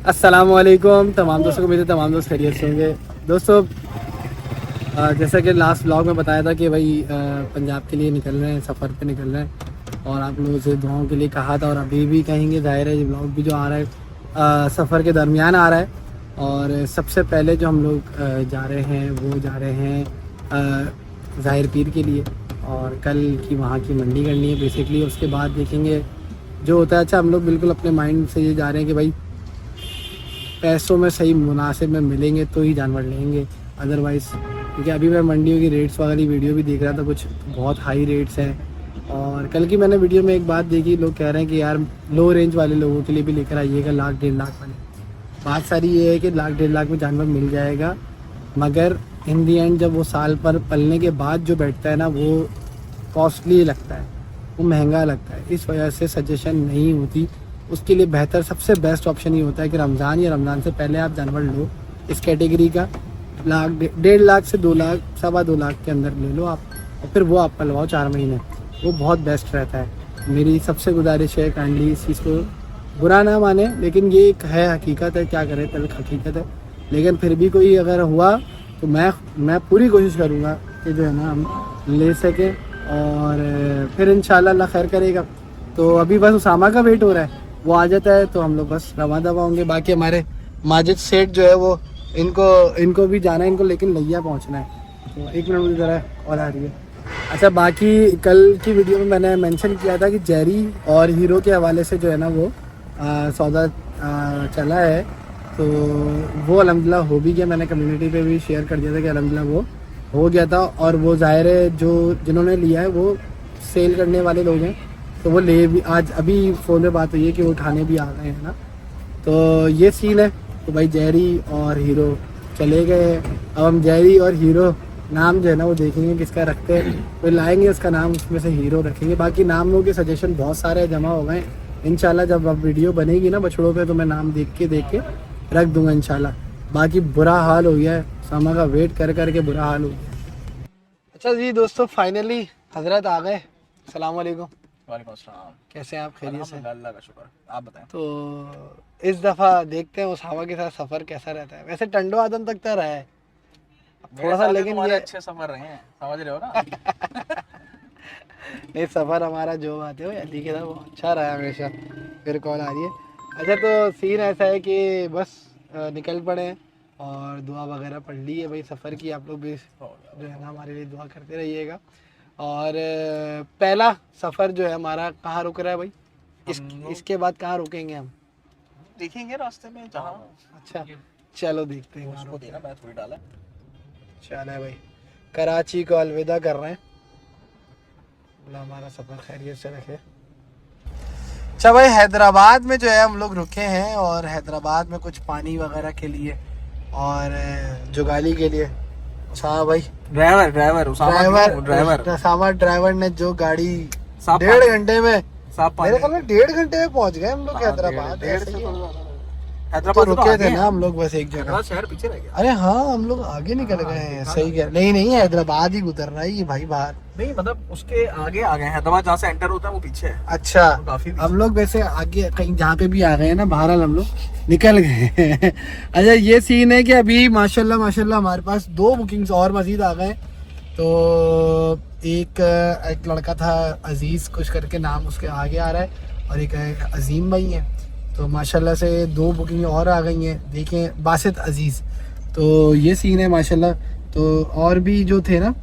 अस्सलामुअलैकुम तमाम दोस्तों को, मेरे तमाम दोस्त खैरियत से होंगे। दोस्तों जैसा कि लास्ट व्लॉग में बताया था कि भाई पंजाब के लिए निकल रहे हैं, सफ़र पे निकल रहे हैं और आप लोगों से दुआओं के लिए कहा था और अभी भी कहेंगे। ज़ाहिर है ये व्लॉग भी जो आ रहा है सफ़र के दरमियान आ रहा है। और सबसे पहले जो हम लोग जा रहे हैं वो जा रहे हैं ज़ाहिर पीर के लिए, और कल की वहाँ की मंडी करनी है बेसिकली। उसके बाद देखेंगे जो होता है। अच्छा, हम लोग बिल्कुल अपने माइंड से ये जा रहे हैं कि भाई पैसों में सही मुनासिब में मिलेंगे तो ही जानवर लेंगे, अदरवाइज़ क्योंकि अभी मैं मंडियों की रेट्स वाली वीडियो भी देख रहा था, कुछ बहुत हाई रेट्स हैं। और कल की मैंने वीडियो में एक बात देखी, लोग कह रहे हैं कि यार लो रेंज वाले लोगों के लिए भी लेकर आइएगा 1,00,000-1,50,000 वाले। बात सारी ये है कि 1,00,000-1,50,000 में जानवर मिल जाएगा, मगर इन दी एंड जब वो साल पर पलने के बाद जो बैठता है ना, वो कॉस्टली लगता है, वो महंगा लगता है। इस वजह से सजेशन नहीं होती। उसके लिए बेहतर सबसे बेस्ट ऑप्शन ये होता है कि रमज़ान या रमज़ान से पहले आप जानवर लो इस कैटेगरी का। 1,00,000 से 2,00,000 2.25 के अंदर ले लो आप, और फिर वो आप पलवाओ 4 महीने, वो बहुत बेस्ट रहता है। मेरी सबसे गुजारिश है, काइंडली इस चीज़ को बुरा ना माने, लेकिन ये एक है, हकीकत है, क्या करें, तल्ख हकीकत है। लेकिन फिर भी कोई अगर हुआ तो मैं पूरी कोशिश करूँगा कि जो है ना हम ले सकें, और फिर इंशाल्लाह अल्लाह खैर करेगा। तो अभी बस उसामा का वेट हो रहा है, वो आ जाता है तो हम लोग बस रवा दवा होंगे। बाकी हमारे माजिद सेठ जो है वो इनको भी जाना है, इनको लेकिन लिया पहुंचना है। तो एक मिनट मुझे ज़रा कॉल आ रही है। अच्छा, बाकी कल की वीडियो में मैंने मेंशन किया था कि जेरी और हीरो के हवाले से जो है ना वो सौदा चला है, तो वो अल्हम्दुलिल्लाह हो भी गया। मैंने कम्युनिटी पे भी शेयर कर दिया था कि अल्हम्दुलिल्लाह वो हो गया था। और वो ज़ाहिर है जो जिन्होंने लिया है वो सेल करने वाले लोग हैं, तो वो ले भी, आज अभी फ़ोन पे बात हुई है कि वो उठाने भी आ गए हैं ना। तो ये सीन है। तो भाई जेरी और हीरो चले गए। अब हम जेरी और हीरो नाम जो है ना वो देखेंगे किसका रखते हैं, तो लाएंगे उसका नाम, उसमें से हीरो रखेंगे। बाकी नामों के सजेशन बहुत सारे जमा हो गए। इंशाल्लाह जब अब वीडियो बनेगी ना बछड़ों पे, तो मैं नाम देख के रख दूंगा इंशाल्लाह। बाकी बुरा हाल हो गया है, सामा का वेट कर करके बुरा हाल हो गया। अच्छा जी दोस्तों, फाइनली हजरत आ गए। अस्सलाम वालेकुम। वालेकुम अस्सलाम। कैसे हैं आप? खैरियत से? अल्लाह का शुक्र, आप बताएं। तो इस दफ़ा देखते हैं उसामा के साथ सफ़र कैसा रहता है। वैसे टंडो आदम तक तो रहा है थोड़ा सा, लेकिन ये अच्छे सफ़र रहे हैं, समझ रहे हो ना। नहीं, सफ़र हमारा जो बात है वो अली के साथ वो अच्छा रहा है हमेशा। फिर कॉल आ रही है। अच्छा, तो सीन ऐसा है कि बस निकल पड़े हैं और दुआ वगैरह पढ़ ली है भाई सफ़र की। आप लोग भी जो है ना हमारे लिए दुआ करते रहिएगा। और पहला सफ़र जो है हमारा कहाँ रुक रहा है भाई? इसके बाद कहाँ रुकेंगे हम? देखेंगे रास्ते में जहाँ। अच्छा चलो देखते हैं। उसको देना, मैं थोड़ी डाला। चलो भाई, कराची को अलविदा कर रहे हैं। अल्लाह हमारा सफ़र खैरियत से रखे। अच्छा भाई, हैदराबाद में जो है हम लोग रुके हैं, और हैदराबाद में कुछ पानी वगैरह के लिए और जुगाली के लिए। हाँ भाई, ड्राइवर उसामा ड्राइवर ने जो गाड़ी 1.5 घंटे में, मेरे ख्याल में 1.5 घंटे में पहुंच गए हम लोग हैदराबाद। तो रुके थे ना हम लोग बस एक जगह, शहर पीछे रह गया। अरे हाँ हम लोग आगे निकल गए हैं। सही कह, नहीं हैदराबाद ही गुजर रहा है ये भाई बाहर। नहीं मतलब उसके आगे आ गए, हैदराबाद जहाँ से एंटर होता है वो पीछे है। अच्छा, काफी हम लोग वैसे आगे कहीं जहाँ पे भी आ गए हैं ना, बहरहाल हम लोग निकल गए हैं। अच्छा, ये सीन है कि अभी माशाल्लाह हमारे पास 2 बुकिंग्स और मजीद आ गए। तो एक लड़का था अजीज़ कुछ करके नाम, उसके आगे आ रहा है, और एक अजीम भाई है। तो माशाल्लाह से 2 बुकिंग और आ गई हैं। देखें, बासित अजीज़। तो ये सीन है माशाल्लाह। तो और भी जो थे ना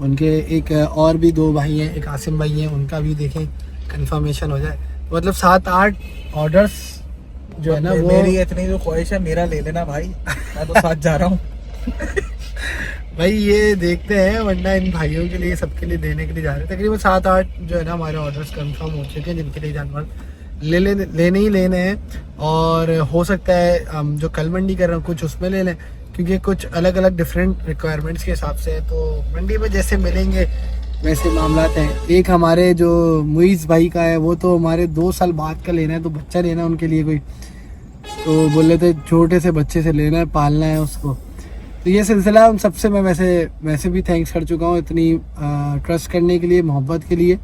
उनके एक और भी 2 भाई हैं, एक आसिम भाई हैं, उनका भी देखें कंफर्मेशन हो जाए। मतलब 7-8 ऑर्डर्स जो है ना वो, मेरी इतनी जो ख्वाहिश है, मेरा ले लेना भाई, मैं तो साथ जा रहा हूँ। भाई ये देखते हैं, वरना इन भाइयों के लिए सबके लिए देने के लिए जा रहे हैं। तकरीबन 7-8 जो है ना हमारे ऑर्डर्स कंफर्म हो चुके हैं, जिनके लिए जानवर लेने ही लेने हैं। और हो सकता है हम जो कल मंडी कर रहे हैं कुछ उसमें ले लें, क्योंकि कुछ अलग अलग डिफरेंट रिक्वायरमेंट्स के हिसाब से है। तो मंडी में जैसे मिलेंगे वैसे मामलात हैं। एक हमारे जो मुइज़ भाई का है, वो तो हमारे 2 साल बाद का लेना है, तो बच्चा लेना है उनके लिए कोई, तो बोले थे छोटे से बच्चे से लेना है, पालना है उसको। तो ये सिलसिला उन सबसे मैं वैसे भी थैंक्स कर चुका हूँ, इतनी ट्रस्ट करने के लिए, मोहब्बत के लिए,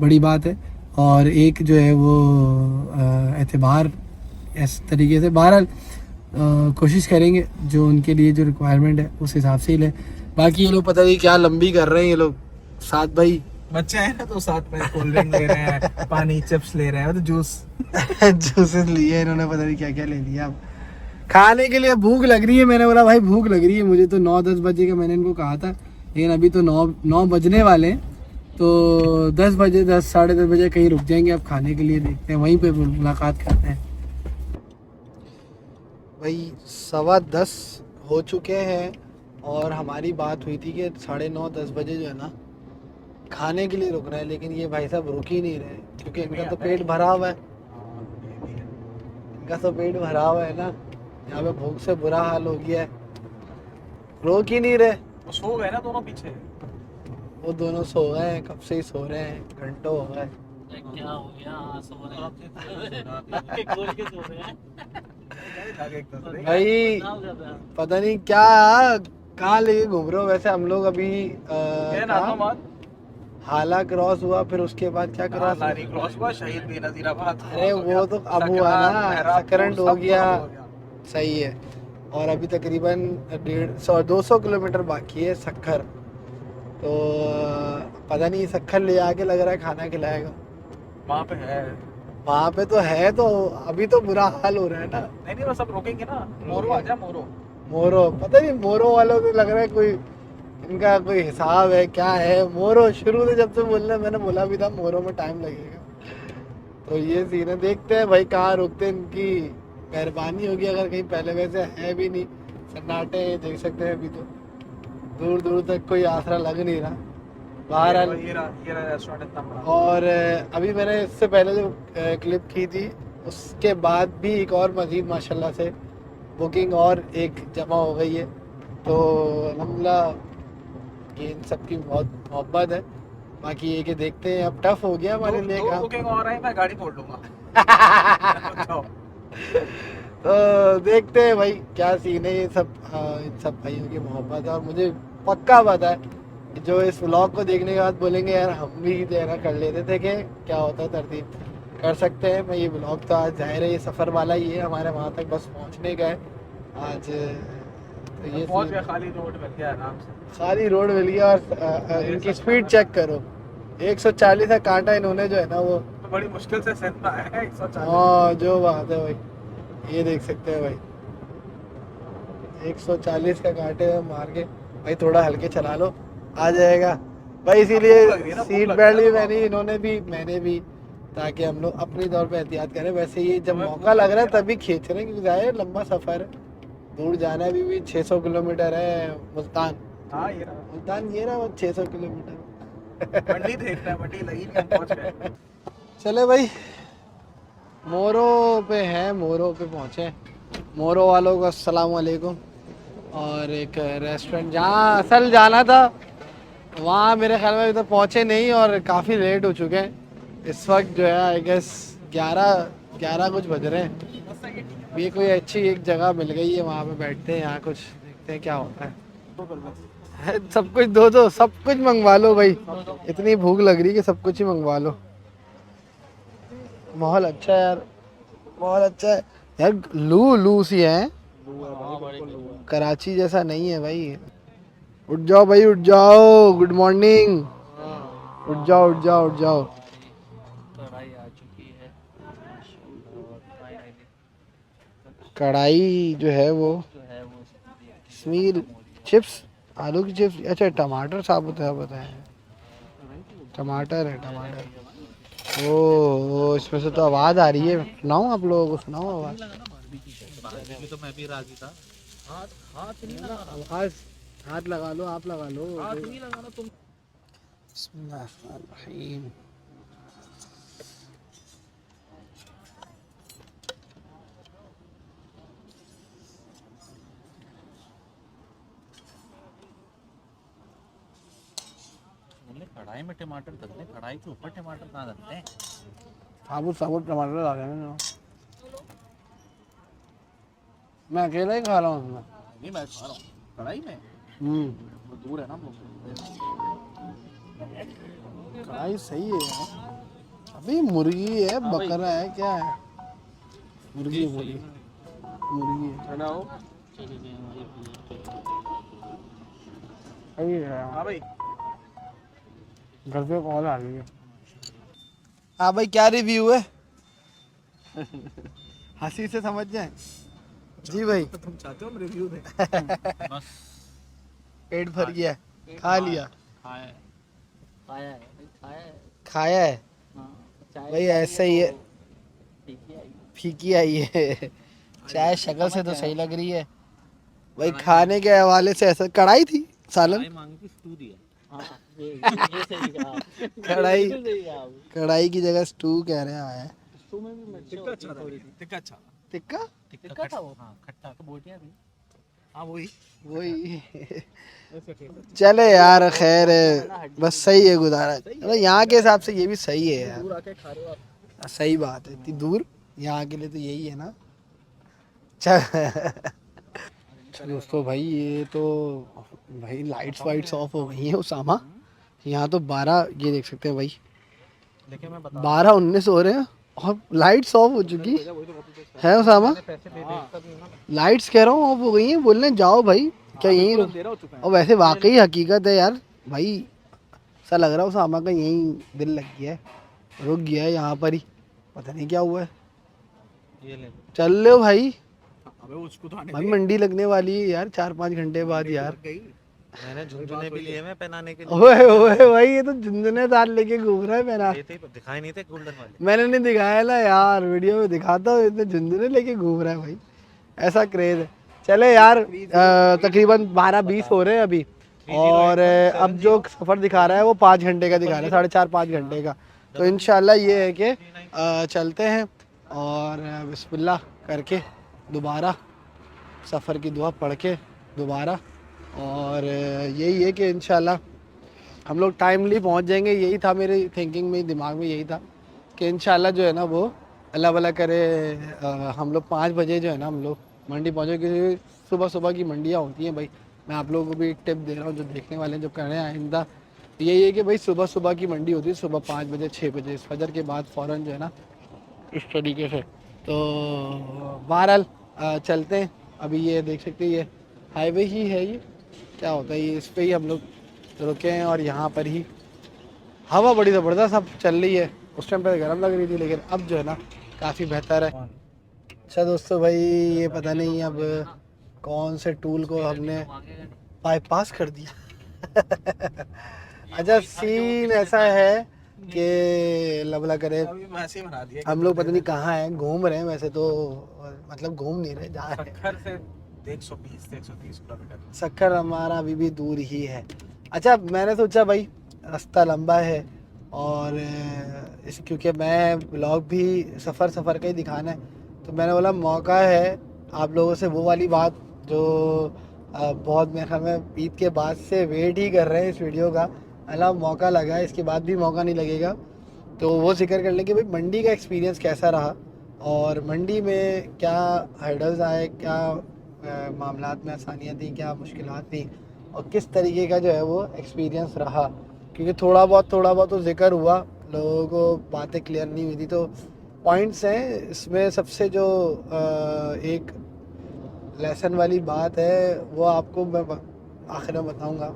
बड़ी बात है। और एक जो है वो एतबार इस तरीके से। बहरहाल कोशिश करेंगे जो उनके लिए जो रिक्वायरमेंट है उस हिसाब से ही लें। बाकी ये लोग पता नहीं क्या लंबी कर रहे हैं ये लोग, साथ भाई बच्चे हैं ना तो साथ में कोल्ड ड्रिंक ले रहे हैं, पानी चिप्स ले रहे हैं, तो जूस जूसेस लिए इन्होंने, पता नहीं क्या क्या ले लिया। अब खाने के लिए भूख लग रही है, मैंने बोला भाई भूख लग रही है मुझे, तो 9-10 बजे का मैंने इनको कहा था, लेकिन अभी तो 9 बजने वाले हैं, तो 10 बजे 10 साढ़े 10 बजे कहीं रुक जाएंगे अब खाने के लिए, देखते हैं वहीं पे मुलाकात करते हैं। भाई 9:15 हो चुके हैं और हमारी बात हुई थी कि 9:30-10 बजे जो है ना खाने के लिए रुक रहे हैं, लेकिन ये भाई साहब रुक ही नहीं रहे क्योंकि इनका तो पेट भरा हुआ है, इनका तो पेट भरा हुआ है ना, यहाँ पे भूख से बुरा हाल हो गया है, रोक ही नहीं रहे। वो सो गए ना दोनों पीछे, वो दोनों सो गए हैं, कब से ही सो रहे हैं, घंटों हो गए। क्या हो गया, सो रहे हैं भाई पता नहीं क्या कहाँ लेके घूम रहे हो। वैसे हम लोग अभी हाला क्रॉस हुआ, फिर उसके बाद क्या क्रॉस हुआ, शहीद बेनजीराबाद। अरे वो तो अब हुआ ना, करंट हो गया, सही है। और अभी तकरीबन 150-200 किलोमीटर बाकी है सक्खर, तो पता नहीं सक्खर ले आके लग रहा है खाना खिलाएगा। वहाँ पे है, वहाँ पे तो है, तो अभी तो बुरा हाल हो रहा है ना। नहीं वो सब रोकेंगे ना। मोरो आ जा, मोरो पता नहीं, मोरो वालों को लग रहा है कोई इनका कोई हिसाब है क्या है। मोरो शुरू से जब से बोलना, मैंने बोला भी था मोरो में टाइम लगेगा, तो ये सीन है, देखते हैं भाई कहाँ रुकते हैं, इनकी मेहरबानी होगी अगर कहीं पहले, वैसे है भी नहीं, सन्नाटे देख सकते हैं, अभी तो दूर दूर तक कोई आसरा लग नहीं रहा बाहर। और अभी मैंने इससे पहले जो क्लिप की थी उसके बाद भी एक और मजीद माशाल्लाह से बुकिंग और एक जमा हो गई है, तो अल्हम्दुलिल्लाह ये इन सब की बहुत मोहब्बत है। बाकी ये कि देखते हैं, अब टफ हो गया हमारे लिए काम। बुकिंग और है, मैं गाड़ी फोड़ लूंगा। तो देखते हैं भाई क्या सीन है, ये सब इन सब भाइयों की मोहब्बत है। और मुझे पक्का पता है कि जो इस व्लॉग को देखने के बाद बोलेंगे यार हम भी देना कर लेते थे, कि क्या होता है तरतीब कर सकते हैं। मैं ये व्लॉग तो आज जाहिर है ये सफ़र वाला ही है, हमारे वहाँ तक बस पहुँचने का है आज, तो ये पहुंच गया, खाली रोड मिल गया आराम से, खाली रोड मिल गया। और इनकी स्पीड चेक करो, 140 का कांटा इन्होंने जो है ना वो तो बड़ी मुश्किल से सेट में आया है 140। हाँ जो बात है भाई, ये देख सकते हैं भाई 140 का कांटे मार के, भाई थोड़ा हल्के चला लो आ जाएगा भाई। इसीलिए सीट बेल्ट भी मैंने, इन्होंने भी, मैंने भी, ताकि हम लोग अपनी तौर पे एहतियात करें। वैसे ये जब मौका लग रहा है तभी खींच रहे हैं, क्योंकि जाए लंबा सफ़र है, दूर जाना है, भी 600 किलोमीटर है मुल्तान। हाँ ये रहा मुल्तान, ये रहा 600 किलोमीटर। मंडी देखना है, मंडी लगी नहीं, हम पहुंच गए। चले भाई मोरो पे हैं, मोरो पे पहुँचे, मोरो वालों को अस्सलाम वालेकुम। और एक रेस्टोरेंट जहाँ असल जाना था वहाँ मेरे ख्याल में अभी तो पहुँचे नहीं, और काफ़ी लेट हो चुके हैं। इस वक्त जो है आई गेस 11 कुछ बज रहे हैं। ये कोई अच्छी एक जगह मिल गई है, वहाँ पे बैठते हैं, यहाँ कुछ देखते हैं क्या होता है। सब कुछ दो सब कुछ मंगवा लो भाई, इतनी भूख लग रही है कि सब कुछ ही मंगवा लो। माहौल अच्छा है यार, माहौल अच्छा है यार, लू सी है, कराची जैसा नहीं है भाई। उठ जाओ भाई उठ जाओ, गुड मॉर्निंग, उठ जाओ उठ जाओ उठ जाओ। कढ़ाई आ चुकी है, कढ़ाई जो है वो स्मील चिप्स, आलू की चिप्स, अच्छा टमाटर साबुत है बताएं, टमाटर है टमाटर। ओ इसमें से तो आवाज़ आ रही है, सुनाओ आप लोगों को, सुनाओ आवाज़। तो मैं भी राजी था। हाथ नहीं लगाना, आवाज़, हाथ लगा लो, आप लगा लो। हाथ नहीं लगाना तुम। बिस्मिल्लाहिर्रहमानिर्रहीम। कढ़ाई में टमाटर डालते हैं, कढ़ाई के ऊपर टमाटर कहाँ डालते हैं? साबुत टमाटर डाले मैंने, मैं अकेला ही खा रहा हूँ उसमें। नहीं मैं खा रहा हूँ कढ़ाई में, वो दूर है ना वो। कढ़ाई सही है यार, अभी मुर्गी है बकरा है क्या है, मुर्गी मुर्गी मुर्गी बनाओ। हाँ भाई। घर से कॉल आ रही है। हाँ भाई क्या रिव्यू है? हंसी से समझ जाए। जी भाई तो तुम चाहते हो हम रिव्यू दें? बस पेट भर गया, खा लिया, खाया खाया है खाया है। खाया है चाय भाई, ऐसे ही है, फीकी आई। फीकी आई है। चाय शक्ल से तो सही लग रही है भाई, खाने के हवाले से ऐसा कढ़ाई थी सालन, चाय मांगी थी स्टू दिया। हाँ ये सही कहा। कढ़ाई बिल्कुल सही कहा आपने। कढ़ाई की जगह स्टू कह रहे हैं आया है। स्टू में भी मिर्ची टिक्का होती अच्छा है थोड़ी था, सी। टिक्का अच्छा। टिक्का टिक्का था वो। हाँ खट्टा तो बोटियां थी। हाँ वही। वही। ऐसे ठीक है। चले यार खैर, बस सही है गुजारा, मतलब यहाँ के हिसाब से ये भी सही है यार, दूर आके खा रहे हो आप। सही बात है, इतनी दूर यहाँ के लिए तो यही है ना। चल दोस्तों भाई ये तो भाई लाइट्स वाइट्स ऑफ हो गई हैं उसामा, यहाँ तो 12 ये देख सकते हैं भाई, देखिए मैं बता 12-19 हो रहे हैं और लाइट्स ऑफ हो चुकी वही तो वापस है उसामा। पैसे दे देखता भी हूँ ना। लाइट्स कह रहा हूँ ऑफ हो गई हैं, बोलने जाओ भाई क्या यहीं रुक। अंधेरा हो चुका है। और वैसे वाकई हकीकत है यार भाई, ऐसा लग रहा है उसामा का यहीं दिल लग गया है, रुक गया है यहाँ पर ही, पता नहीं क्या हुआ है। ये ले चल ले हो भाई, अबे उसको तो आने भाई दे। मंडी लगने वाली है यार 4-5 घंटे बाद यार। लग गई। मैंने झुनझुने भी लिए मैं पहनाने के लिए। ओए ओए भाई ये तो झुनझुने तार लेके घूम रहा है मेरा। ये थे दिखाई नहीं थे गोल्डन वाले। मैंने नहीं दिखाया ना यार, वीडियो में दिखाता हूँ, इतने झुनझुने लेके घूम रहा है भाई, ऐसा क्रेज है। चले यार तकरीबन 12-20 हो रहे हैं अभी, और अब जो सफ़र दिखा रहा है वो 5 घंटे का दिखा रहा है, 4.5-5 घंटे का। तो इंशाल्लाह ये है कि चलते हैं और बिस्मिल्लाह करके दोबारा सफ़र की दुआ पढ़ के दोबारा, और यही है कि इंशाल्लाह हम लोग टाइमली पहुंच जाएंगे। यही था मेरे थिंकिंग में, दिमाग में यही था कि इंशाल्लाह जो है ना वो अल्लाह वाला करे हम लोग 5 बजे जो है ना हम लोग मंडी पहुँचे, क्योंकि सुबह सुबह की मंडियाँ होती हैं भाई। मैं आप लोगों को भी एक टिप दे रहा हूँ, जो देखने वाले हैं, जो कर रहे हैं आइंदा, तो यही है कि भाई सुबह सुबह की मंडी होती है, सुबह 5 बजे 6 बजे इस फजर के बाद फ़ौरन जो है ना, इस तरीके से। तो बहरहाल चलते हैं। अभी ये देख सकते हैं, ये हाईवे ही है, ये क्या होता है, ये इस पे ही हम लोग रुके हैं, और यहाँ पर ही हवा बड़ी ज़बरदस्त अब चल रही है। उस टाइम पे गर्म लग रही थी, लेकिन अब जो है ना काफ़ी बेहतर है। अच्छा दोस्तों भाई ये पता नहीं अब कौन से टूल को हमने बाईपास कर दिया। अच्छा सीन ऐसा है कि लबला करे, अभी मैं ऐसे ही बना दिया। हम लोग पता नहीं कहाँ हैं, घूम रहे हैं वैसे तो, मतलब घूम नहीं रहे, जा रहे हैं। सखर से 120 से 130 किलोमीटर। सक्कर हमारा अभी भी दूर ही है। अच्छा मैंने सोचा भाई रास्ता लंबा है, और इस क्योंकि मैं व्लॉग भी सफ़र का ही दिखाना है, तो मैंने बोला मौका है आप लोगों से वो वाली बात जो बहुत मेरे ख्याल में ईद के बाद से वेट ही कर रहे हैं इस वीडियो का, अल्लाह मौका लगा है, इसके बाद भी मौका नहीं लगेगा, तो वो जिक्र कर लें कि भाई मंडी का एक्सपीरियंस कैसा रहा, और मंडी में क्या हर्डल्स आए, क्या मामलात में आसानियाँ थी, क्या मुश्किलात थी, और किस तरीके का जो है वो एक्सपीरियंस रहा। क्योंकि थोड़ा बहुत तो जिक्र हुआ, लोगों को बातें क्लियर नहीं हुई थी, तो पॉइंट्स हैं इसमें। सबसे जो एक लेसन वाली बात है वो आपको मैं आखिर में बताऊंगा।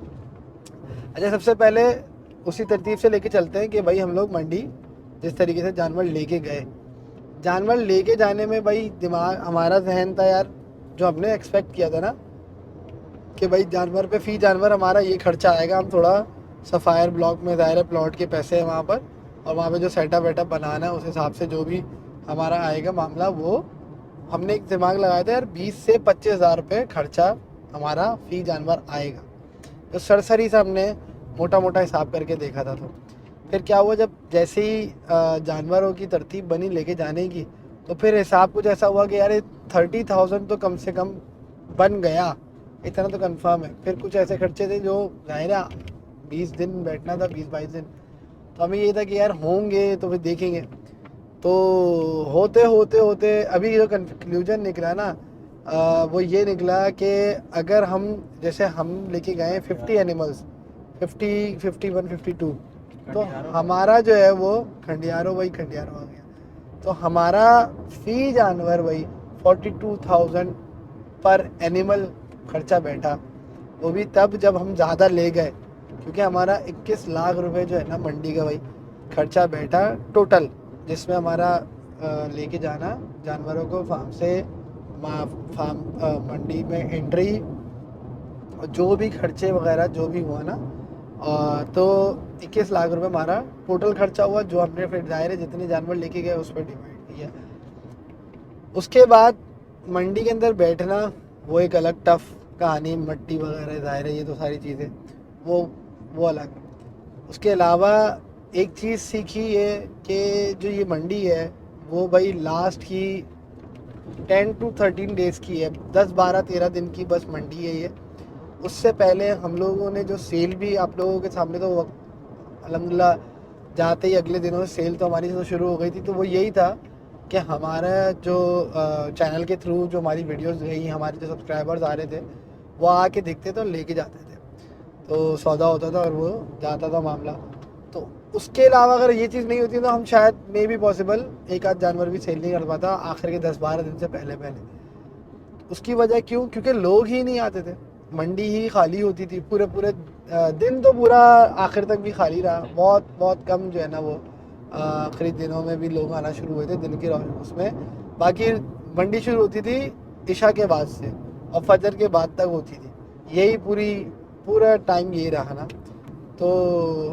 अच्छा सबसे पहले उसी तरतीब से लेके चलते हैं कि भाई हम लोग मंडी जिस तरीके से जानवर लेके गए, जानवर लेके जाने में भाई दिमाग हमारा जहन था यार, जो हमने एक्सपेक्ट किया था ना कि भाई जानवर पे फ़ी जानवर हमारा ये खर्चा आएगा, हम थोड़ा सफ़ायर ब्लॉक में ज़ाहिर है प्लॉट के पैसे हैं वहाँ पर, और वहाँ पे जो सेटअप वेटअप बनाना है उस हिसाब से जो भी हमारा आएगा मामला, वो हमने एक दिमाग लगाया था यार 20 से 25 हज़ार रुपये खर्चा हमारा फ़ी जानवर आएगा। तो सरसरी से हमने मोटा मोटा हिसाब करके देखा था। तो फिर क्या हुआ, जब जैसे ही जानवरों की तरतीब बनी लेके जाने की, तो फिर हिसाब कुछ ऐसा हुआ कि यार 30,000 तो कम से कम बन गया, इतना तो कंफर्म है। फिर कुछ ऐसे खर्चे थे जो ज़ाहिर है 20 दिन बैठना था, 20-22 दिन, तो हमें ये था कि यार होंगे तो फिर देखेंगे। तो होते अभी जो कंक्लूजन निकला ना वो ये निकला कि अगर हम जैसे हम लेके गए 50 एनिमल्स, 50, 51, 52, तो हमारा जो है वो खंडियारो आ गया, तो हमारा फी जानवर भाई 42,000 पर एनिमल खर्चा बैठा, वो भी तब जब हम ज़्यादा ले गए, क्योंकि हमारा 21 लाख रुपए जो है ना मंडी का भाई खर्चा बैठा टोटल, जिसमें हमारा लेके जाना जानवरों को फार्म से फार्म मंडी में एंट्री, जो भी खर्चे वगैरह जो भी हुआ ना, तो 21 लाख रुपए हमारा टोटल खर्चा हुआ, जो हमने फिर ज़ाहिर है जितने जानवर लेके गए उस पर डिवाइड किया। उसके बाद मंडी के अंदर बैठना वो एक अलग टफ कहानी, मट्टी वगैरह ज़ाहिर है ये तो सारी चीज़ें वो अलग। उसके अलावा एक चीज़ सीखी है कि जो ये मंडी है वो भाई लास्ट की 10 to 13 डेज़ की है, 10, 12, 13 दिन की बस मंडी है ये। उससे पहले हम लोगों ने जो सेल भी आप लोगों के सामने, तो अल्हम्दुलिल्लाह जाते ही अगले दिनों से सेल तो हमारी तो शुरू हो गई थी। तो वो यही था कि हमारा जो चैनल के थ्रू जो हमारी वीडियोस गई, हमारे जो सब्सक्राइबर्स आ रहे थे वो आके दिखते थे और लेके जाते थे, तो सौदा होता था और वो जाता था मामला। तो उसके अलावा अगर ये चीज़ नहीं होती तो हम शायद मे भी पॉसिबल एक आध जानवर भी सेल नहीं कर पाता आखिर के 10-12 दिन से पहले। उसकी वजह क्यों? क्योंकि लोग ही नहीं आते थे, मंडी ही खाली होती थी पूरे दिन, तो पूरा आखिर तक भी खाली रहा। बहुत कम जो है ना वो आखिरी दिनों में भी लोग आना शुरू हुए थे दिन के उसमें। बाकी मंडी शुरू होती थी इशा के बाद से और फजर के बाद तक होती थी, यही पूरा टाइम यही रहा ना। तो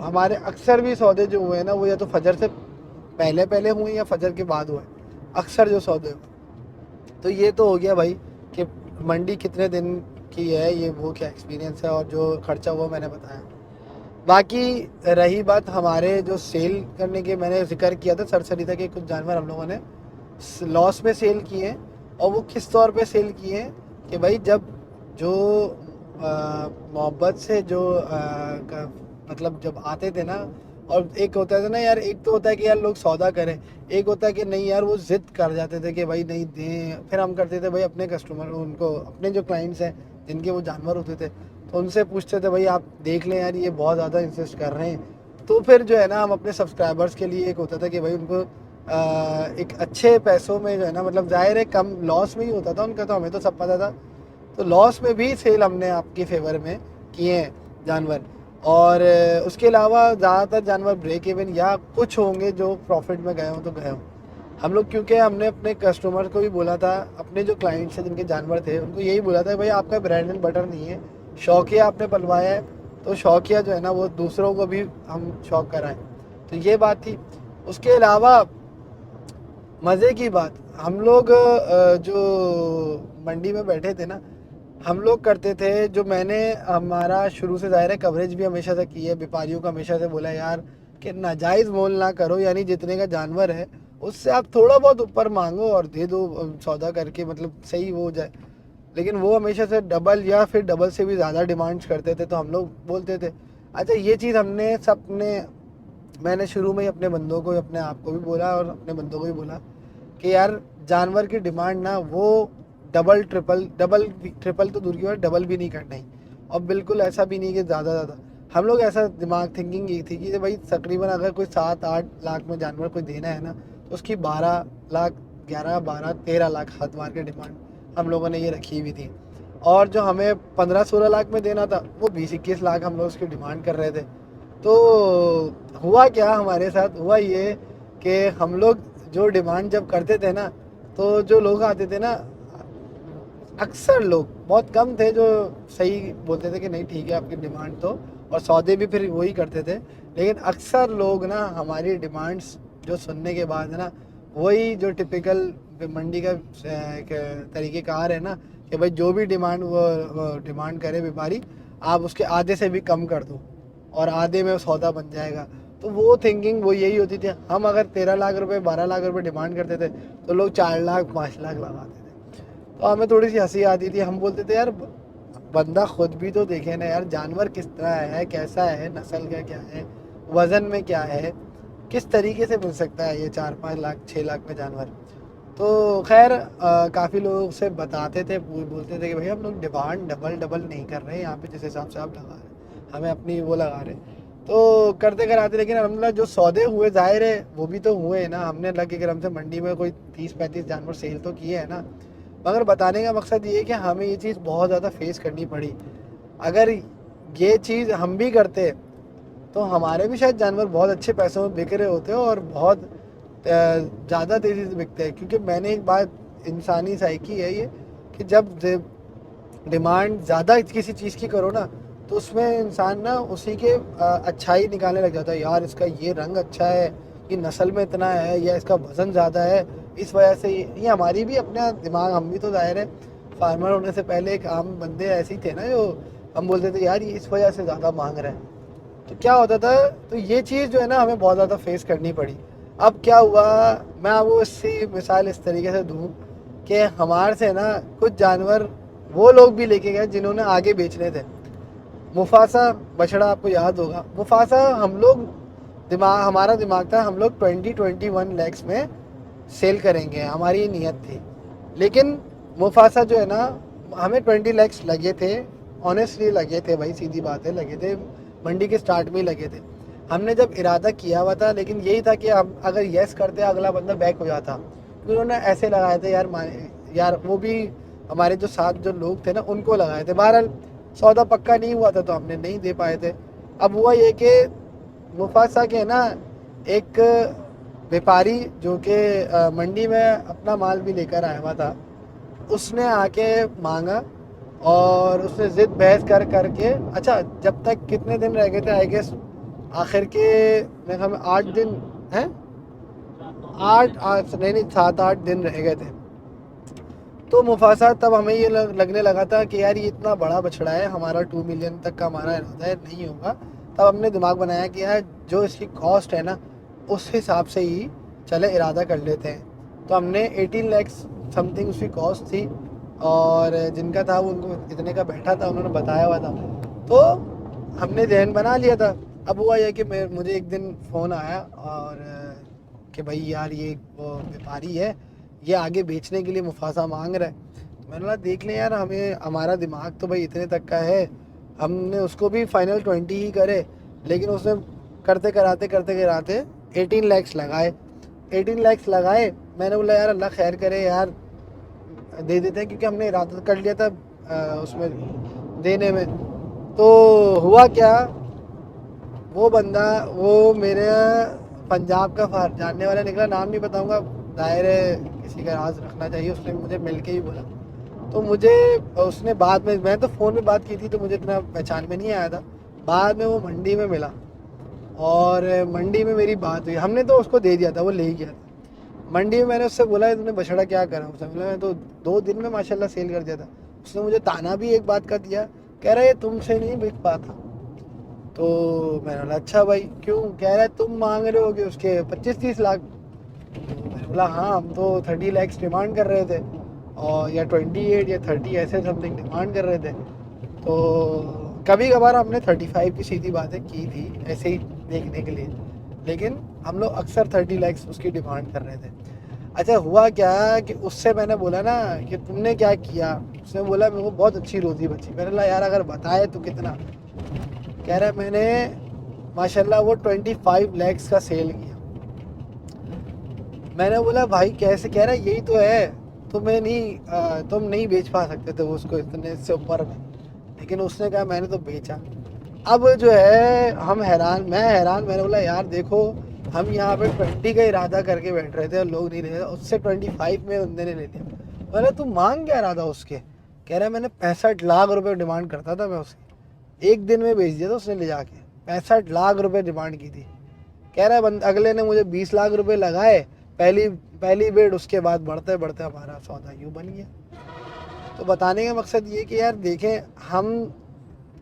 हमारे अक्सर भी सौदे जो हुए ना वो या तो फजर से पहले हुए या फजर के बाद हुए, अक्सर जो सौदे हुए। तो ये तो हो गया भाई कि मंडी कितने दिन की है, ये वो क्या एक्सपीरियंस है और जो खर्चा हुआ मैंने बताया। बाकी रही बात हमारे जो सेल करने के, मैंने जिक्र किया था सरसरी था कि कुछ जानवर हम लोगों ने लॉस में सेल किए, और वो किस तौर पे सेल किए कि भाई जब जो मोहब्बत से जो मतलब जब आते थे ना, और एक होता था ना यार, एक तो होता है कि यार लोग सौदा करें, एक होता है कि नहीं यार वो ज़िद कर जाते थे कि भाई नहीं दें। फिर हम करते थे भाई अपने कस्टमर उनको, अपने जो क्लाइंट्स हैं जिनके वो जानवर होते थे, तो उनसे पूछते थे भाई आप देख लें यार ये बहुत ज़्यादा इंसिस्ट कर रहे हैं। तो फिर जो है ना हम अपने सब्सक्राइबर्स के लिए एक होता था कि भाई उनको एक अच्छे पैसों में जो है ना, मतलब ज़ाहिर है कम लॉस में ही होता था उनका, तो हमें तो सब पता था, तो लॉस में भी सेल हमने आपके फेवर में किए हैं जानवर। और उसके अलावा ज़्यादातर जानवर ब्रेक इवन या कुछ होंगे जो प्रॉफिट में गए हों तो गए हों हम लोग, क्योंकि हमने अपने कस्टमर को भी बोला था, अपने जो क्लाइंट्स हैं जिनके जानवर थे उनको यही बोला था भाई आपका ब्रांड एंड बटर नहीं है, शौकिया आपने पलवाया है तो शौकिया जो है ना वो दूसरों को भी हम शौक कराएं। तो ये बात थी। उसके अलावा मज़े की बात, हम लोग जो मंडी में बैठे थे ना, हम लोग करते थे जो मैंने हमारा शुरू से ज़ाहिर है कवरेज भी हमेशा से की है, व्यापारियों को हमेशा से बोला यार कि नाजायज़ मोल ना करो, यानी जितने का जानवर है उससे आप थोड़ा बहुत ऊपर मांगो और दे दो सौदा करके, मतलब सही वो हो जाए। लेकिन वो हमेशा से डबल या फिर डबल से भी ज़्यादा डिमांड्स करते थे, तो हम लोग बोलते थे। अच्छा ये चीज़ मैंने शुरू में ही अपने बंदों को, अपने आप को भी बोला और अपने बंदों को भी बोला कि यार जानवर की डिमांड ना वो डबल ट्रिपल तो दूर की बात, डबल भी नहीं करना ही, और बिल्कुल ऐसा भी नहीं कि ज़्यादा। हम लोग ऐसा दिमाग थिंकिंग ये थी कि भाई तकरीबन अगर कोई 7-8 लाख में जानवर कोई देना है ना, तो उसकी 12 लाख 11, 12, 13 लाख हद मार के डिमांड हम लोगों ने ये रखी हुई थी। और जो हमें 15-16 लाख में देना था वो 20-21 लाख हम लोग उसकी डिमांड कर रहे थे। तो हुआ क्या हमारे साथ, हुआ ये कि हम लोग जो डिमांड जब करते थे ना, तो जो लोग आते थे ना, अक्सर लोग, बहुत कम थे जो सही बोलते थे कि नहीं ठीक है आपकी डिमांड तो, और सौदे भी फिर वही करते थे। लेकिन अक्सर लोग ना हमारी डिमांड्स जो सुनने के बाद है ना, वही जो टिपिकल मंडी का तरीक़ेकार है ना कि भाई जो भी डिमांड वो डिमांड करे व्यापारी, आप उसके आधे से भी कम कर दो और आधे में सौदा बन जाएगा। तो वो थिंकिंग वो यही होती थी। हम अगर 13 लाख रुपए 12 लाख रुपए डिमांड करते थे तो लोग 4 लाख 5 लाख लगाते थे। तो हमें थोड़ी सी हंसी आती थी, हम बोलते थे यार बंदा खुद भी तो देखे ना यार, जानवर किस तरह है, कैसा है, नस्ल का क्या है, वज़न में क्या है, किस तरीके से मिल सकता है ये 4-5 लाख 6 लाख में जानवर। तो खैर काफ़ी लोग से बताते थे, बोलते थे कि भाई हम लोग डिमांड डबल नहीं कर रहे हैं यहाँ पे, जिस हिसाब से आप लगा रहे हैं हमें अपनी वो लगा रहे हैं। तो करते कराते लेकिन अलहमदिल्ला जो सौदे हुए ज़ाहिर है वो भी तो हुए हैं ना। हमने अल्लाह के करम से मंडी में कोई 30-35 जानवर सेल तो किए हैं ना। मगर बताने का मकसद ये है कि हमें ये चीज़ बहुत ज़्यादा फेस करनी पड़ी। अगर ये चीज़ हम भी करते तो हमारे भी शायद जानवर बहुत अच्छे पैसों में बिक रहे होते और बहुत ज़्यादा तेज़ी से बिकते हैं। क्योंकि मैंने एक बात, इंसानी साइकी है ये, कि जब डिमांड ज़्यादा किसी चीज़ की करो ना तो उसमें इंसान ना उसी के अच्छाई निकालने लग जाता है। यार इसका ये रंग अच्छा है, ये नस्ल में इतना है, या इसका वज़न ज़्यादा है, इस वजह से ये हमारी भी अपना दिमाग, हम भी तो ज़ाहिर है फार्मर होने से पहले एक आम बंदे ऐसे ही थे ना जो हम बोलते थे यार ये इस वजह से ज़्यादा मांग रहे हैं। तो क्या होता था, तो ये चीज़ जो है ना हमें बहुत ज़्यादा फेस करनी पड़ी। अब क्या हुआ, मैं आपको इसकी मिसाल इस तरीके से दूँ कि हमारे से ना कुछ जानवर वो लोग भी लेके गए जिन्होंने आगे बेचने थे। मुफासा बछड़ा आपको याद होगा, मुफासा हम लोग हमारा दिमाग था हम लोग 20-21 लैक्स में सेल करेंगे, हमारी ये नियत थी। लेकिन मुफासा जो है ना हमें 20 लैक्स लगे थे, ऑनेस्टली लगे थे भाई, सीधी बात है लगे थे, मंडी के स्टार्ट में ही लगे थे। हमने जब इरादा किया हुआ था, लेकिन यही था कि हम अगर येस करते अगला बंदा बैक हो जाता। तो उन्होंने ऐसे लगाए थे यार वो भी हमारे जो साथ जो लोग थे ना उनको लगाए थे। बहरहाल सौदा पक्का नहीं हुआ था तो हमने नहीं दे पाए थे। अब हुआ ये कि मुफासा के ना एक व्यापारी जो कि मंडी में अपना माल भी लेकर आया हुआ था, उसने आके मांगा और उसने ज़िद बहस कर करके, अच्छा जब तक कितने दिन रह गए थे, आई गेस आखिर के मेरे ख्याल में 8 दिन हैं, 7-8 दिन रह गए थे। तो मुफासा तब हमें ये लगने लगा था कि यार ये इतना बड़ा बछड़ा है, हमारा 2 मिलियन तक का हमारा इरादा है, नहीं होगा। तब हमने दिमाग बनाया कि यार जो इसकी कॉस्ट है ना उस हिसाब से ही चले इरादा कर लेते हैं। तो हमने 18 लाख समथिंग उसकी कॉस्ट थी और जिनका था वो उनको इतने का बैठा था, उन्होंने बताया हुआ था। तो हमने जहन बना लिया था। अब हुआ यह कि मुझे एक दिन फ़ोन आया और कि भाई यार ये वो व्यापारी है, ये आगे बेचने के लिए मुफासा मांग रहा है। तो मैंने बोला देख लें यार, हमें हमारा दिमाग तो भाई इतने तक का है। हमने उसको भी फाइनल 20 ही करे, लेकिन उसने करते कराते 18 लाख लगाए। 18 लाख लगाए। मैंने बोला यार अल्लाह खैर करे यार, दे देते हैं, क्योंकि हमने इरादा कर लिया था उसमें देने में। तो हुआ क्या, वो बंदा वो मेरे पंजाब का जानने वाला निकला, नाम नहीं बताऊंगा, दायर है किसी का राज रखना चाहिए। उसने मुझे मिल के ही बोला। तो मुझे उसने बाद में, मैं तो फ़ोन पे बात की थी तो मुझे इतना पहचान में नहीं आया था। बाद में वो मंडी में मिला और मंडी में मेरी बात हुई। हमने तो उसको दे दिया था, वो ले ही गया था। मंडी में मैंने उससे बोला तुमने बछड़ा क्या करा, उसने बोला मैं तो 2 दिन में माशाल्लाह सेल कर दिया था। उसने मुझे ताना भी एक बात का दिया, कह रहा है ये तुमसे नहीं बिक पाता। तो मैंने बोला अच्छा भाई क्यों, कह रहा है तुम मांग रहे होगे उसके 25-30 लाख। तो मैंने बोला हाँ, हम तो 30 लाख डिमांड कर रहे थे और या 28 या 30 ऐसे समथिंग डिमांड कर रहे थे। तो कभी कभार हमने 35 की सीधी बातें की थी ऐसे ही देखने के लिए, लेकिन हम लोग अक्सर 30 लाख उसकी डिमांड कर रहे थे। अच्छा हुआ क्या कि उससे मैंने बोला ना कि तुमने क्या किया, उसने बोला मेरे को बहुत अच्छी रोज़ी बची। मैंने बोला यार अगर बताए तो कितना, कह रहा है मैंने माशाल्लाह वो 25 लाख का सेल किया। मैंने बोला भाई कैसे, कह रहा है यही तो है, तुम नहीं बेच पा सकते थे उसको इतने से ऊपर में, लेकिन उसने कहा मैंने तो बेचा। अब जो है मैं हैरान। मैंने बोला यार देखो हम यहाँ पे 20 का इरादा करके बैठ रहे थे और लोग नहीं रहे, उससे 25 में बंदे ने ले लिया। मैंने तू मांग क्या रहा था उसके, कह रहा है मैंने 65 लाख रुपए डिमांड करता था मैं उसकी, एक दिन में बेच दिया था उसने ले जाके। 65 लाख रुपए डिमांड की थी। कह रहा है अगले ने मुझे 20 लाख रुपए लगाए पहली बेड, उसके बाद बढ़ते बढ़ते हमारा सौदा यूँ बन गया। तो बताने का मकसद ये कि यार देखें हम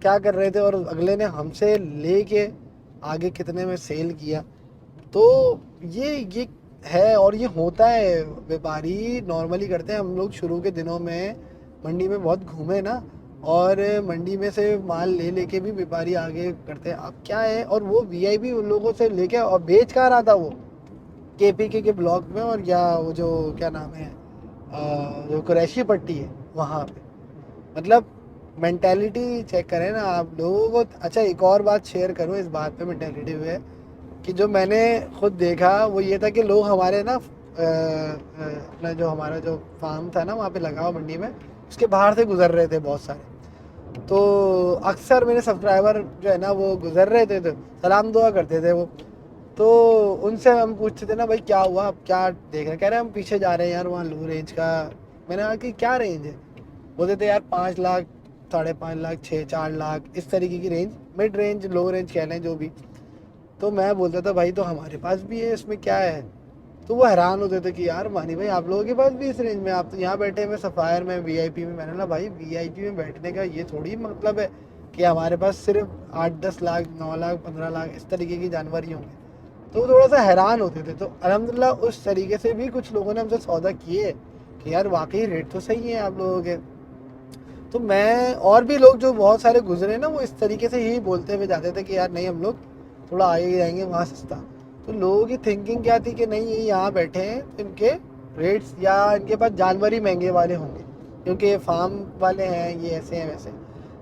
क्या कर रहे थे और अगले ने हमसे ले के आगे कितने में सेल किया। तो ये है और ये होता है, व्यापारी नॉर्मली करते हैं। हम लोग शुरू के दिनों में मंडी में बहुत घूमे ना, और मंडी में से माल लेके भी व्यापारी आगे करते हैं। अब क्या है, और वो वीआईपी उन लोगों से लेके और बेच कहाँ रहा था वो केपीके के ब्लॉक में, और या वो जो क्या नाम है जो कुरैशी पट्टी है वहाँ पे। मतलब मेंटेलिटी चेक करें ना आप लोगों को। अच्छा एक और बात शेयर करूँ इस बात पे मेंटेलिटी पे, कि जो मैंने खुद देखा वो ये था कि लोग हमारे ना अपना जो हमारा जो फार्म था ना वहाँ पे लगा हुआ मंडी में, उसके बाहर से गुजर रहे थे बहुत सारे। तो अक्सर मेरे सब्सक्राइबर जो है ना वो गुजर रहे थे तो सलाम दुआ करते थे वो। तो उनसे हम पूछते थे ना भाई क्या हुआ, आप क्या देख रहे हैं? कह रहे हम पीछे जा रहे हैं यार, वहाँ लो रेंज का। मैंने कहा कि क्या रेंज है? बोलते थे यार 5 लाख, 5.5 लाख, 4 लाख, इस तरीके की रेंज, मिड रेंज लो रेंज कह लें जो भी। तो मैं बोलता था भाई तो हमारे पास भी है, इसमें क्या है? तो वो हैरान होते थे कि यार मानी भाई आप लोगों के पास भी इस रेंज में, आप तो यहाँ बैठे हुए सफ़ायर में वीआईपी में। मैंने बोला भाई वीआईपी में बैठने का ये थोड़ी मतलब है कि हमारे पास सिर्फ 8-10 लाख, 9 लाख, 15 लाख इस तरीके के जानवर ही होंगे। तो वो थोड़ा सा हैरान होते थे। तो अल्हम्दुलिल्लाह उस तरीके से भी कुछ लोगों ने हमसे सौदा किए कि यार वाकई रेट तो सही है आप लोगों के। तो मैं और भी लोग जो बहुत सारे गुजरे ना वो इस तरीके से ही बोलते हुए जाते थे कि यार नहीं हम लोग थोड़ा आगे जाएंगे वहाँ सस्ता। तो लोगों की थिंकिंग क्या थी कि नहीं ये यहाँ बैठे हैं तो इनके रेट्स या इनके पास जानवर ही महंगे वाले होंगे क्योंकि ये फार्म वाले हैं, ये ऐसे हैं वैसे।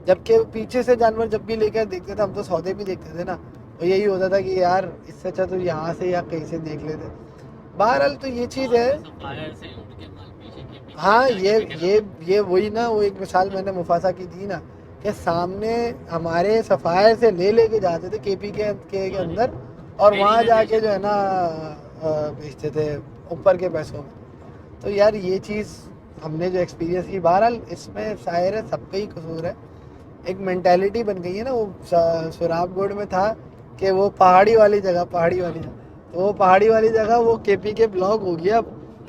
जबकि पीछे से जानवर जब भी लेकर देखते थे हम तो सौदे भी देखते थे ना, तो यही होता था कि यार इससे अच्छा तो यहाँ से या कहीं से देख लेते। बहरहाल तो ये चीज़ है। हाँ ये वही ना, वो एक मिसाल मैंने मुफासा की थी ना कि सामने हमारे सफ़ायर से लेके जाते थे केपी के अंदर, और वहाँ जाके जो है ना बेचते थे ऊपर के पैसों में। तो यार ये चीज़ हमने जो एक्सपीरियंस की, बहरहाल इसमें शायर है सबका ही कसूर है। एक मेंटेलिटी बन गई है ना, वो सुराबगढ़ में था कि वो पहाड़ी वाली जगह, तो वो पहाड़ी वाली जगह वो केपी के ब्लॉक हो गया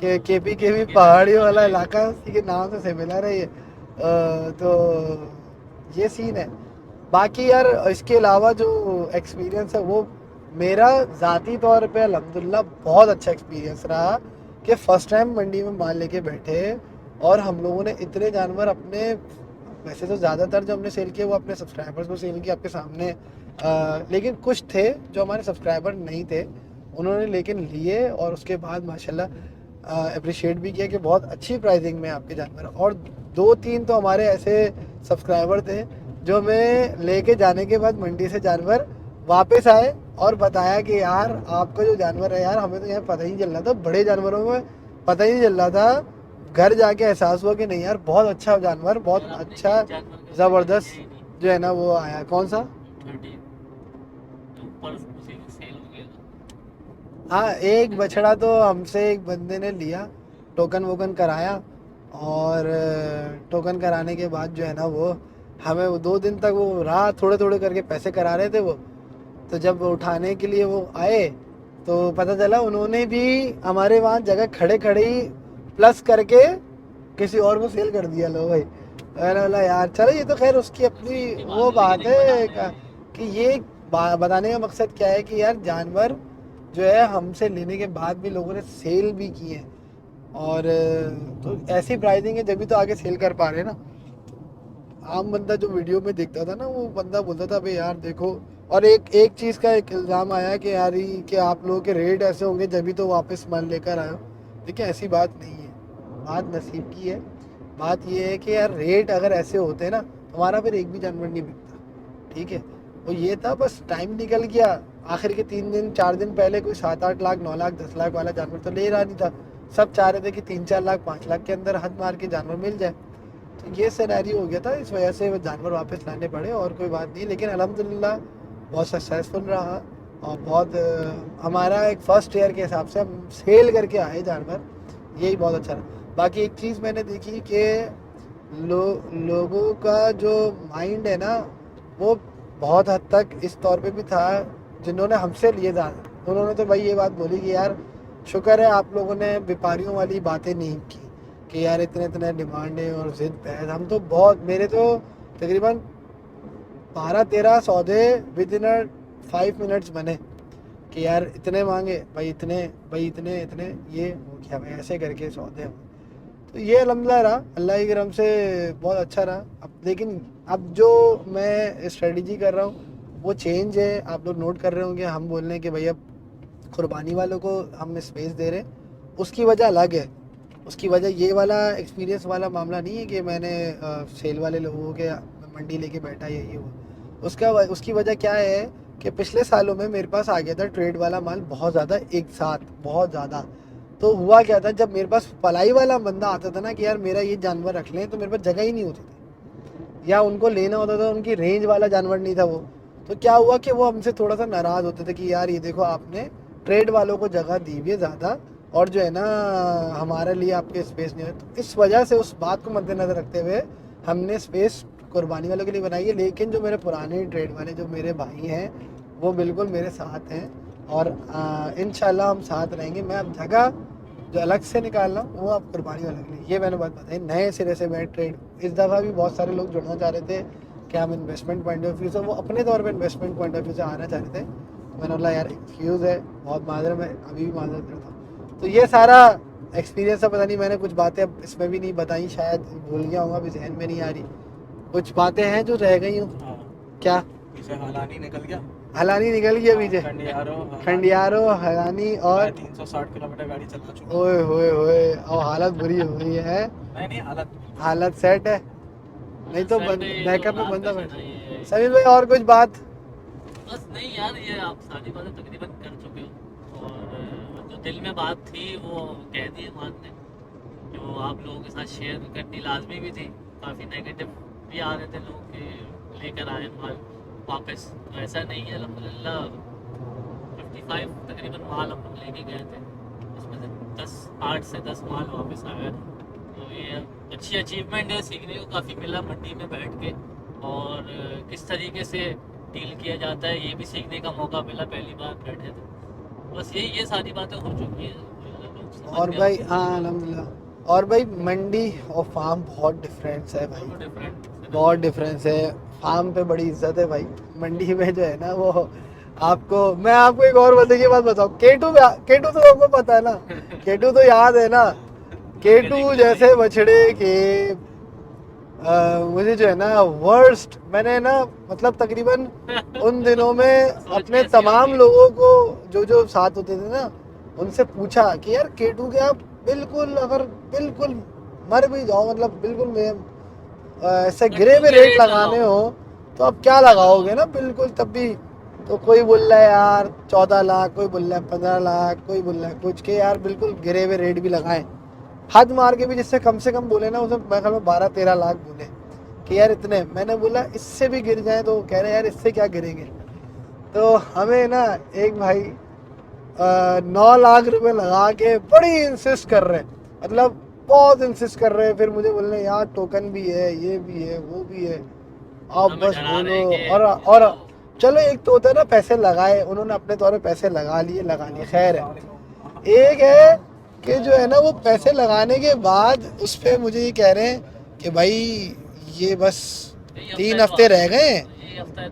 कि केपी के भी पहाड़ी वाला इलाका उसी के नाम से सिमिलर है ये। तो ये सीन है। बाकी यार इसके अलावा जो एक्सपीरियंस है वो मेरा ज़ाती तौर पे अल्हम्दुलिल्लाह बहुत अच्छा एक्सपीरियंस रहा कि फ़र्स्ट टाइम मंडी में माल लेके बैठे और हम लोगों ने इतने जानवर अपने, वैसे तो ज़्यादातर जो हमने सेल किए वो अपने सब्सक्राइबर्स को सेल किया आपके सामने, लेकिन कुछ थे जो हमारे सब्सक्राइबर नहीं थे उन्होंने लेकिन लिए और उसके बाद माशाल्लाह अप्रिशिएट भी किया कि बहुत अच्छी प्राइसिंग में आपके जानवर। और 2-3 तो हमारे ऐसे सब्सक्राइबर थे जो हमें लेके जाने के बाद मंडी से जानवर वापस आए और बताया कि यार आपका जो जानवर है यार हमें तो यहाँ पता ही नहीं चल रहा था, बड़े जानवरों में पता ही नहीं चल रहा था, घर जाके एहसास हुआ कि नहीं यार बहुत अच्छा जानवर, बहुत अच्छा ज़बरदस्त जो है ना वो आया। कौन सा? हाँ एक बछड़ा तो हमसे एक बंदे ने लिया, टोकन वोकन कराया, और टोकन कराने के बाद जो है ना वो हमें वो 2 दिन तक वो रहा, थोड़े थोड़े करके पैसे करा रहे थे वो। तो जब उठाने के लिए वो आए तो पता चला उन्होंने भी हमारे वहाँ जगह खड़े खड़े ही प्लस करके किसी और को सेल कर दिया। लो भाई मैंने बोला यार चलो ये तो खैर उसकी अपनी वो बात है कि ये बताने का मकसद क्या है कि यार जानवर जो है हमसे लेने के बाद भी लोगों ने सेल भी किए हैं, और तो ऐसी प्राइसिंग है जब भी तो आगे सेल कर पा रहे हैं ना। आम बंदा जो वीडियो में देखता था ना वो बंदा बोलता था भाई यार देखो, और एक चीज़ का एक इल्ज़ाम आया कि यार ही कि आप लोगों के रेट ऐसे होंगे जब भी तो वापस माल लेकर आए हो। देखिए ऐसी बात नहीं है, बात नसीब की है। बात ये है कि यार रेट अगर ऐसे होते ना तो हमारा फिर एक भी जानवर नहीं बिकता। ठीक है, वो ये था बस टाइम निकल गया, आखिर के 3 दिन 4 दिन पहले कोई 7-8 लाख 9 लाख 10 लाख वाला जानवर तो ले रहा नहीं था। सब चाह रहे थे कि 3-4 लाख 5 लाख के अंदर हद मार के जानवर मिल जाए। तो ये सिनेरियो हो गया था, इस वजह से वो जानवर वापस लाने पड़े और कोई बात नहीं। लेकिन अल्हम्दुलिल्लाह बहुत सक्सेसफुल रहा और बहुत हमारा एक फ़र्स्ट ईयर के हिसाब से हम सेल करके आए जानवर, यही बहुत अच्छा रहा। बाकी एक चीज़ मैंने देखी कि लोगों का जो माइंड है ना वो बहुत हद तक इस तौर पे भी था, जिन्होंने हमसे लिए था उन्होंने तो भाई ये बात बोली कि यार शुक्र है आप लोगों ने व्यापारियों वाली बातें नहीं की कि यार इतने इतने डिमांड है और ज़िद पे है। हम तो बहुत, मेरे तो तकरीबन 12-13 सौदे विद इन 5 मिनट्स बने कि यार इतने मांगे भाई इतने, भाई इतने इतने, ये हो गया भाई, ऐसे करके सौदे हम। तो ये अल्हम्दुलिल्लाह रहा, अल्लाह की करम से बहुत अच्छा रहा। अब लेकिन अब जो मैं स्ट्रेटजी कर रहा हूँ वो चेंज है, आप लोग नोट कर रहे होंगे। हम बोल रहे हैं कि भाई अब कुर्बानी वालों को हम स्पेस दे रहे हैं, उसकी वजह अलग है। उसकी वजह ये वाला एक्सपीरियंस वाला मामला नहीं है कि मैंने सेल वाले लोगों के मंडी लेके बैठा ये वो। उसकी वजह क्या है कि पिछले सालों में मेरे पास आ गया था ट्रेड वाला माल बहुत ज़्यादा एक साथ, बहुत ज़्यादा। तो हुआ क्या था, जब मेरे पास पलाई वाला बंदा आता था ना कि यार मेरा ये जानवर रख लें, तो मेरे पास जगह ही नहीं होती थी, या उनको लेना होता था, उनकी रेंज वाला जानवर नहीं था वो। तो क्या हुआ कि वो हमसे थोड़ा सा नाराज़ होते थे कि यार ये देखो आपने ट्रेड वालों को जगह दी हुई है ज़्यादा, और जो है ना हमारे लिए आपके स्पेस नहीं है। तो इस वजह से उस बात को मद्देनज़र रखते हुए हमने स्पेस कुर्बानी वालों के लिए बनाई है। लेकिन जो मेरे पुराने ट्रेड वाले जो मेरे भाई हैं वो बिल्कुल मेरे साथ हैं, और इंशाल्लाह हम साथ रहेंगे। मैं अब जगह जो अलग से निकाल रहा हूँ वो अब कुर्बानी वालों के लिए, ये मैंने बात बताई। नए सिरे से मैं ट्रेड इस दफ़ा भी बहुत सारे लोग जुड़ना चाह रहे थे कि हम इन्वेस्टमेंट पॉइंट ऑफ व्यू से, वो अपने तौर पर इन्वेस्टमेंट पॉइंट ऑफ व्यू से आना चाह रहे थे। मैंने बोला यार एक्सक्यूज़ है, बहुत माजरत, मैं अभी भी माजरत करता हूँ। तो ये सारा एक्सपीरियंस है। पता नहीं मैंने कुछ बातें अब इसमें भी नहीं बताई, शायद भूल गया हूँ, अभी जहन में नहीं आ रही। कुछ बातें हैं जो रह गई हूँ। क्या पीछे हलानी निकल गया, हलानी निकल गई पीछे, खंडियारो हलानी, और 360 किलोमीटर गाड़ी चला चुका। ओए होए होए, और हालत बुरी हो गई है। नहीं हालत सेट है, नहीं तो बैकअप में बंदा बैठा। समीर भाई और कुछ बात? बस नहीं यार, ये आप सारी बातें तकरीबन कर चुके हो, और जो दिल में बात थी वो कह दी मान ने, जो आप लोगों के साथ शेयर करनी लाजमी भी थी। काफ़ी नेगेटिव भी आ रहे थे लोग कि लेकर आए माल वापस, तो ऐसा नहीं है। अल्हम्दुलिल्लाह 55 तकरीबन माल हम लोग लेके गए थे, उसमें से 8 से 10 माल वापस आ गए। तो ये अच्छी अचीवमेंट है, सीखने को काफ़ी मिला मंडी में बैठ के, और किस तरीके से डील किया जाता है ये भी सीखने का मौका मिला, पहली बार बैठे थे। बस ये सारी बातें हो चुकी हैं। और भाई हाँ अल्हम्दुलिल्लाह, और भाई मंडी और फार्म बहुत डिफरेंस है भाई, बहुत डिफरेंस है। फार्म पे बड़ी इज्जत है भाई, मंडी में जो है ना वो आपको, मैं आपको एक और मजे की बात बताऊँ। केटू तो आपको पता है ना, केटू तो याद है ना, केटू जैसे बछड़े के मुझे जो है ना वर्स्ट, मैंने ना मतलब तकरीबन उन दिनों में अपने तमाम लोगों को जो साथ होते थे ना उनसे पूछा कि यार केटू के आप बिल्कुल अगर बिल्कुल मर भी जाओ, मतलब बिल्कुल में ऐसे गिरे में रेट लगाने हो तो आप क्या लगाओगे ना बिल्कुल, तब भी तो कोई बोल रहा है यार 14 लाख, कोई बोल रहा है 15 लाख, कोई बोल रहा है कुछ के यार बिल्कुल गिरे हुए रेट भी लगाएं, हद मार के भी, जिससे कम से कम बोले ना उसे मैं ख्याल में 12-13 लाख बोले कि यार इतने। मैंने बोला इससे भी गिर जाए, तो कह रहे यार इससे क्या गिरेंगे। तो हमें ना एक भाई 9 लाख रुपए लगा के बड़ी इंसिस्ट कर रहे हैं, मतलब बहुत इंसिस्ट कर रहे हैं। फिर मुझे बोलने यार टोकन भी है, ये भी है, वो भी है, आप बस बोलो। और चलो एक तो होता है ना पैसे लगाए, उन्होंने अपने तौर पे पैसे लगा लिए, खैर है। एक है कि जो है ना वो पैसे लगाने के बाद उस पर मुझे ये कह रहे हैं कि भाई ये बस 3 हफ्ते रह गए हैं,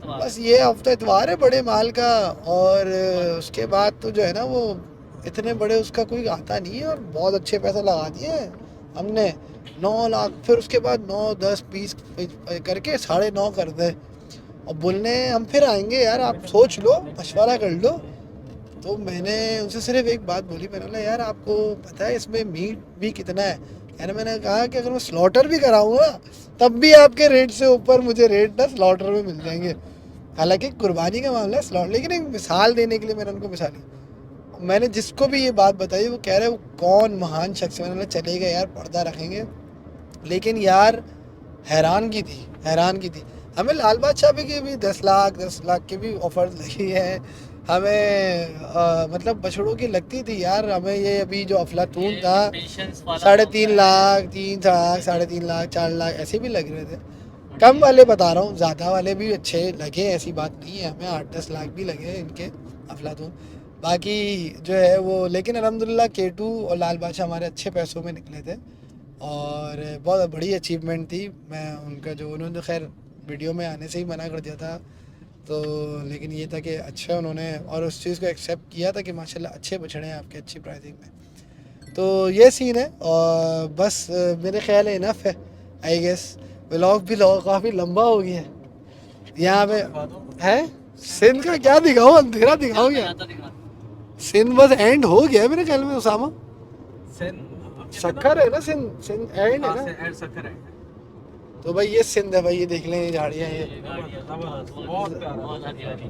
बस ये हफ्ता इतवार है बड़े माल का, और उसके बाद तो जो है ना वो इतने बड़े उसका कोई आता नहीं है, और बहुत अच्छे पैसे लगा दिए हैं हमने 9 लाख। फिर उसके बाद 9, 10, 20 करके 9.5 कर दे, और बोलने हम फिर आएंगे यार, आप सोच लो, मशवरा कर लो। तो मैंने उनसे सिर्फ एक बात बोली, मैंने बोला यार आपको पता है इसमें मीट भी कितना है? यार मैंने कहा कि अगर मैं स्लॉटर भी कराऊंगा तब भी आपके रेट से ऊपर मुझे रेट ना स्लॉटर में मिल जाएंगे। हालांकि कुर्बानी का मामला है स्लॉट, लेकिन एक मिसाल देने के लिए मैंने उनको मिसाल दी। मैंने जिसको भी ये बात बताई वो कह रहे वो कौन महान शख्स है। मैंने चलेगा यार पर्दा रखेंगे, लेकिन यार हैरान की थी। हमें लाल बादशाह भी की भी 10 लाख की भी ऑफर लगी है हमें, मतलब बछड़ों की लगती थी यार हमें। ये अभी जो अफलातून था 3.5 लाख, 3 लाख, 3.5 लाख, 4 लाख ऐसे भी लग रहे थे। कम वाले बता रहा हूँ, ज़्यादा वाले भी अच्छे लगे, ऐसी बात नहीं है। हमें 8-10 लाख भी लगे इनके अफलातून, बाकी जो है वो। लेकिन अल्हम्दुलिल्लाह केटू और लाल बादशाह हमारे अच्छे पैसों में निकले थे, और बहुत बड़ी अचीवमेंट थी। मैं उनका जो, उन्होंने खैर वीडियो में आने से ही मना कर दिया था, तो लेकिन ये था कि अच्छा उन्होंने और उस चीज़ को एक्सेप्ट किया था कि माशाल्लाह अच्छे बछड़े हैं आपके, अच्छी प्राइसिंग में। तो ये सीन है, और बस मेरे ख्याल है इनफ है आई गेस। व्लॉग भी काफ़ी लंबा हो गया है। यहाँ पे है सिंध का क्या दिखाऊँ, अंधेरा दिखाऊँ क्या? सिंध बस एंड हो गया मेरे ख्याल में उसामा। सक्खर है ना, सिंध एंड है ना, तो भाई ये सिंध है भाई, ये देख लें ये झाड़ियाँ ये बहुत प्यारा, बहुत हरियाली।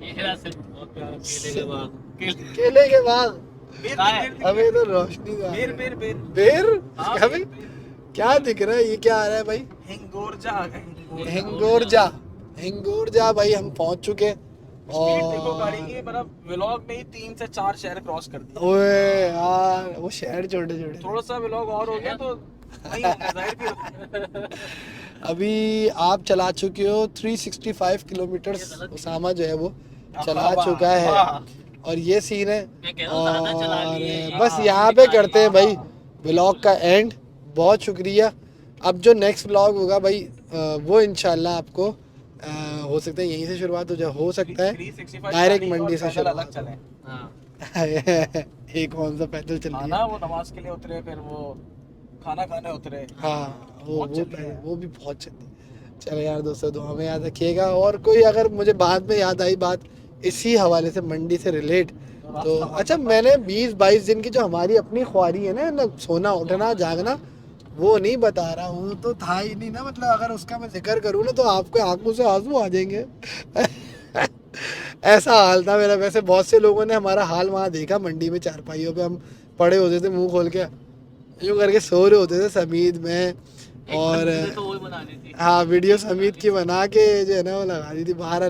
ये रहा सिर्फ बहुत प्यारा केले के बाग। केले के बाद बेर हमें तो रोशनी तो आ बेर रही बेर बेर है। बेर हाँ, हमें क्या दिख रहा है, ये क्या आ रहा है भाई? हिंगोरजा हिंगोरजा, हिंगोरजा भाई हम पहुंच चुके हैं। स्पीड देखो गाड़ी और की, मतलब व्लॉग में ही 3 से 4 शहर क्रॉस कर दिए। ओए यार वो शहर छोटे छोटे। थोड़ा सा व्लॉग और हो गया तो वही होगा, जाहिर भी अभी आप चला चुके हो 365 किलोमीटर, उसामा जो है वो चला चुका है। और ये सीन है। मैं कह रहा हूँ ज़्यादा चला और लिए। बस यहाँ पे करते हैं भाई व्लॉग का एंड। बहुत शुक्रिया। अब जो नेक्स्ट व्लॉग होगा भाई वो इंशाल्लाह आपको हो सकता है यहीं से शुरुआत हो जाए, हो सकता है 365 डायरेक्ट गाड़ी और मंडी से पैदल अलग शुरुआत चले। हो। हाँ। एक कौन सा पैदल चल हाँ रही ना, है। वो नमाज के लिए उतरे, फिर वो खाना खाने उतरे। हाँ बहुत चल रही है। वो भी बहुत चलती है। चलो यार दोस्तों, दुआ में याद रखिएगा। और कोई अगर मुझे बाद में याद आई बात इसी हवाले से मंडी से रिलेट, तो अच्छा मैंने 20-22 दिन की जो हमारी अपनी ख्वारी है ना, मतलब सोना उठना जागना, वो नहीं बता रहा हूँ, तो था ही नहीं ना। मतलब अगर उसका मैं जिक्र करूँ ना तो आपके आंखों से आंसू आ जाएंगे। ऐसा हाल था मेरा। वैसे बहुत से लोगों ने हमारा हाल वहाँ देखा, मंडी में चारपाइयों पे हम पड़े होते थे मुंह खोल के, यूँ करके सो रहे होते थे समीद में। और तो वो बनानी थी। हाँ वीडियो समीद की बना के जो है ना वो लगा दी थी बाहर।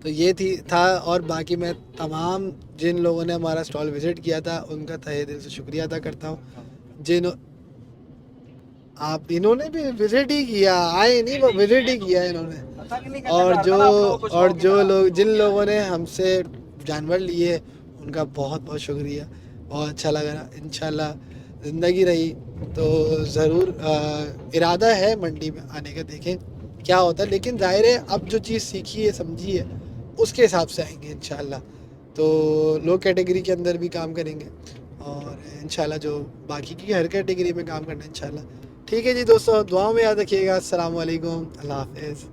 तो ये था। और बाकी मैं तमाम जिन लोगों ने हमारा स्टॉल विज़िट किया था उनका तहे दिल से शुक्रिया अदा करता हूँ। इन्होंने भी विज़िट ही किया, आए नहीं वो विज़िट ही किया इन्होंने। पता नहीं कैसे और डर था ना आप लोगों को, शौक जो था। लोग जिन लोगों ने हमसे जानवर लिए उनका बहुत बहुत शुक्रिया। बहुत अच्छा लगा। इंशाल्लाह ज़िंदगी रही तो ज़रूर इरादा है मंडी में आने का, देखें क्या होता है। लेकिन ज़ाहिर है अब जो चीज़ सीखी है समझी है उसके हिसाब से आएंगे इंशाल्लाह। तो लो कैटेगरी के अंदर भी काम करेंगे और इंशाल्लाह जो बाकी की हर कैटेगरी में काम करना है इंशाल्लाह। ठीक है जी दोस्तों, दुआओं में याद रखिएगा। अस्सलाम वालेकुम, अल्लाह हाफ़िज़।